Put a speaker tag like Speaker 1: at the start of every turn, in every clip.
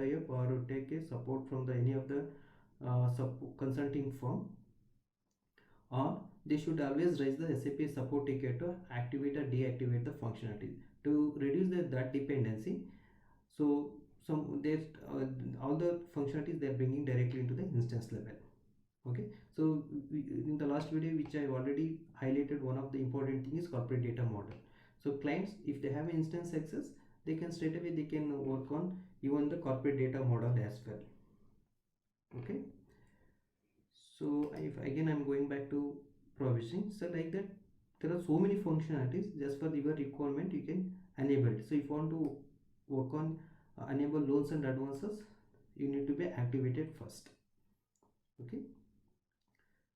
Speaker 1: tie-up or take a support from the any of the consulting firm, or they should always raise the SAP support ticket to activate or deactivate the functionality to reduce that dependency. So there's all the functionalities they are bringing directly into the instance level. Okay, so in the last video which I already highlighted, one of the important thing is corporate data model. So clients, if they have instance access, they can straight away they can work on even the corporate data model as well. Okay, so if again I'm going back to provisioning, so like that there are so many functionalities. Just for your requirement you can enable it. So if you want to work on enable loans and advances, you need to be activated first. Okay,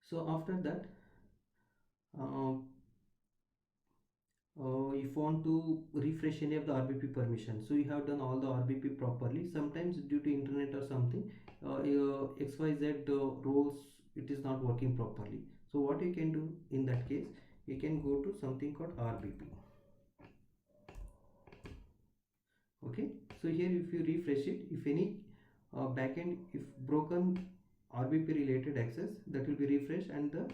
Speaker 1: so after that if you want to refresh any of the RBP permission, so you have done all the RBP properly, sometimes due to internet or something XYZ roles it is not working properly. So what you can do in that case, you can go to something called RBP. Okay, so here if you refresh it, if any backend if broken RBP related access, that will be refreshed and the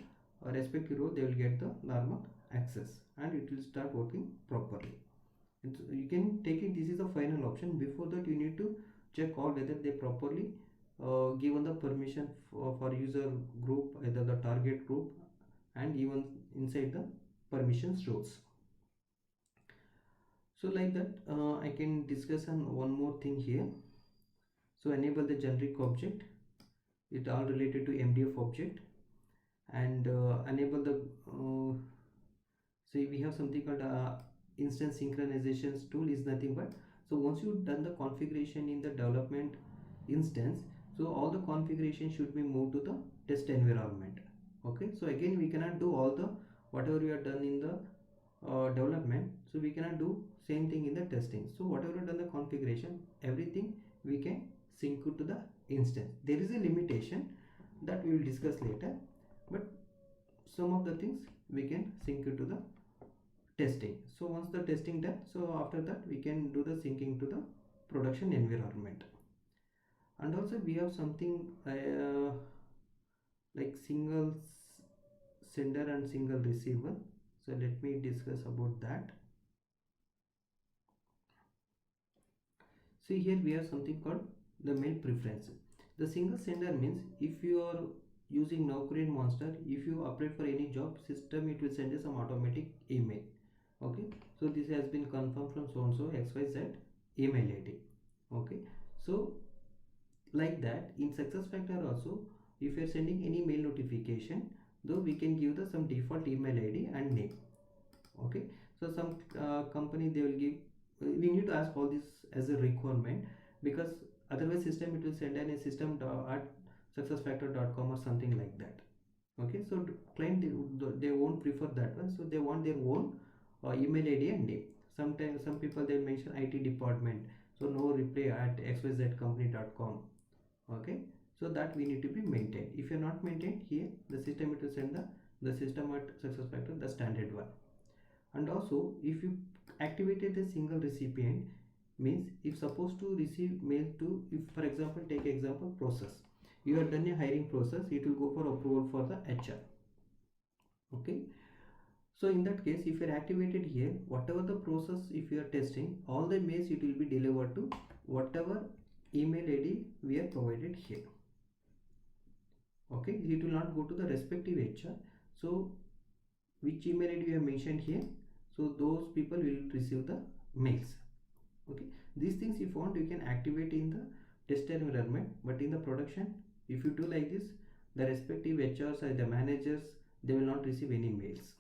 Speaker 1: respective row they will get the normal access and it will start working properly. And so you can take it, this is the final option. Before that you need to check all whether they properly given the permission for user group, either the target group and even inside the permissions rows. So like that I can discuss on one more thing here. So enable the generic object, it all related to MDF object, and enable the so we have something called instance synchronizations tool is nothing but, so once you've done the configuration in the development instance, so all the configuration should be moved to the test environment. Okay, so again we cannot do all the whatever we have done in the development, so we cannot do same thing in the testing. So whatever we done the configuration, everything we can sync it to the instance. There is a limitation that we will discuss later, but some of the things we can sync it to the testing. So once the testing done, so after that we can do the syncing to the production environment. And also we have something like single sender and single receiver. So let me discuss about that. See here we have something called the mail preference. The single sender means if you are using Naukri and Monster, if you apply for any job, system it will send you some automatic email. Okay, so this has been confirmed from so and so XYZ email ID. Okay, so like that in SuccessFactors also, if you are sending any mail notification, though we can give the some default email ID and name. Okay, so some company they will give, we need to ask all this as a requirement, because otherwise system it will send in a system at successfactor.com or something like that. Okay, so client they won't prefer that one, so they want their own email ID and name. Sometimes some people they mention IT department, so no reply at xyzcompany.com. Okay, so that we need to be maintained. If you're not maintained here, the system it will send the system at SuccessFactors the standard one. And also if you activated the single recipient, means if supposed to receive mail to, if for example take example process, you have done a hiring process, it will go for approval for the HR. Okay, so in that case if you are activated here, whatever the process if you are testing, all the mails it will be delivered to whatever email ID we are provided here. Okay, it will not go to the respective HR. So which email ID you have mentioned here, so those people will receive the mails. Okay, these things if you want you can activate in the test environment, but in the production if you do like this, the respective HRs or the managers they will not receive any mails.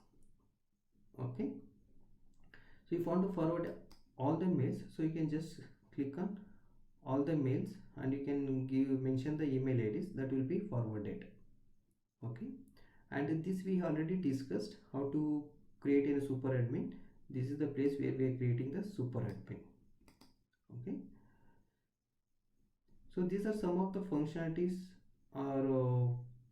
Speaker 1: Okay, so if you want to forward all the mails, so you can just click on all the mails and you can mention the email IDs that will be forwarded. Okay, and this we already discussed how to create a super admin. This is the place where we are creating the super admin. Okay, so these are some of the functionalities are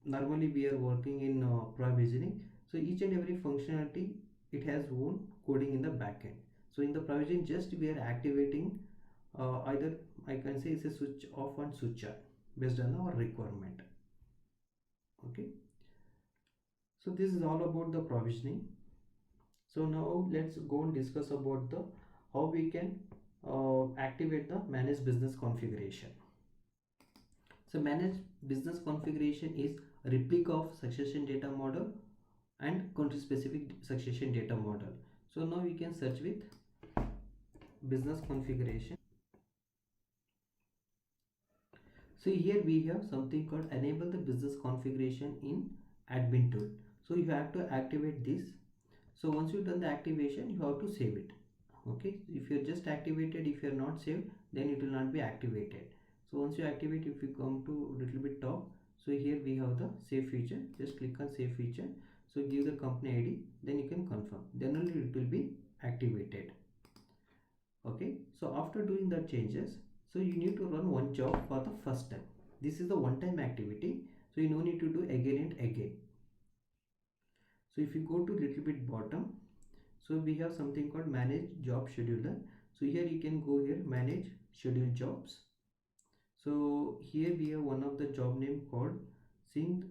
Speaker 1: normally we are working in provisioning. So each and every functionality it has own coding in the backend. So in the provision just we are activating either I can say it's a switch off and switch on based on our requirement. Okay, so this is all about the provisioning. So now let's go and discuss about the how we can activate the manage business configuration. So manage business configuration is a replica of succession data model and country specific succession data model. So now we can search with business configuration. So here we have something called enable the business configuration in admin tool. So you have to activate this. So once you've done the activation, you have to save it. Okay, if you're just activated, if you're not saved, then it will not be activated. So once you activate, if you come to little bit top, so here we have the save feature. Just click on save feature. So give the company ID, then you can confirm, then only it will be activated. Okay, so after doing the changes, so you need to run one job for the first time. This is the one time activity, so you no need to do again and again. So if you go to little bit bottom, so we have something called manage job scheduler. So here you can go here, manage schedule jobs. So here we have one of the job name called sync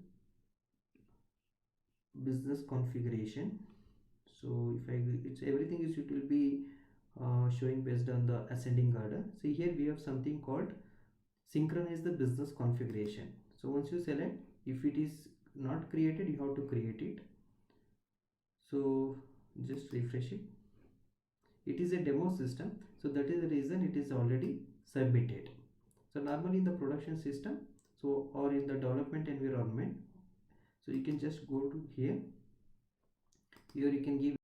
Speaker 1: business configuration. So if I, it's everything is, it will be showing based on the ascending order. So here we have something called synchronize the business configuration. So once you select, if it is not created, you have to create it. So just refresh it. It is a demo system, so that is the reason it is already submitted. So normally in the production system, so or in the development environment, so you can just go to here. Here you can give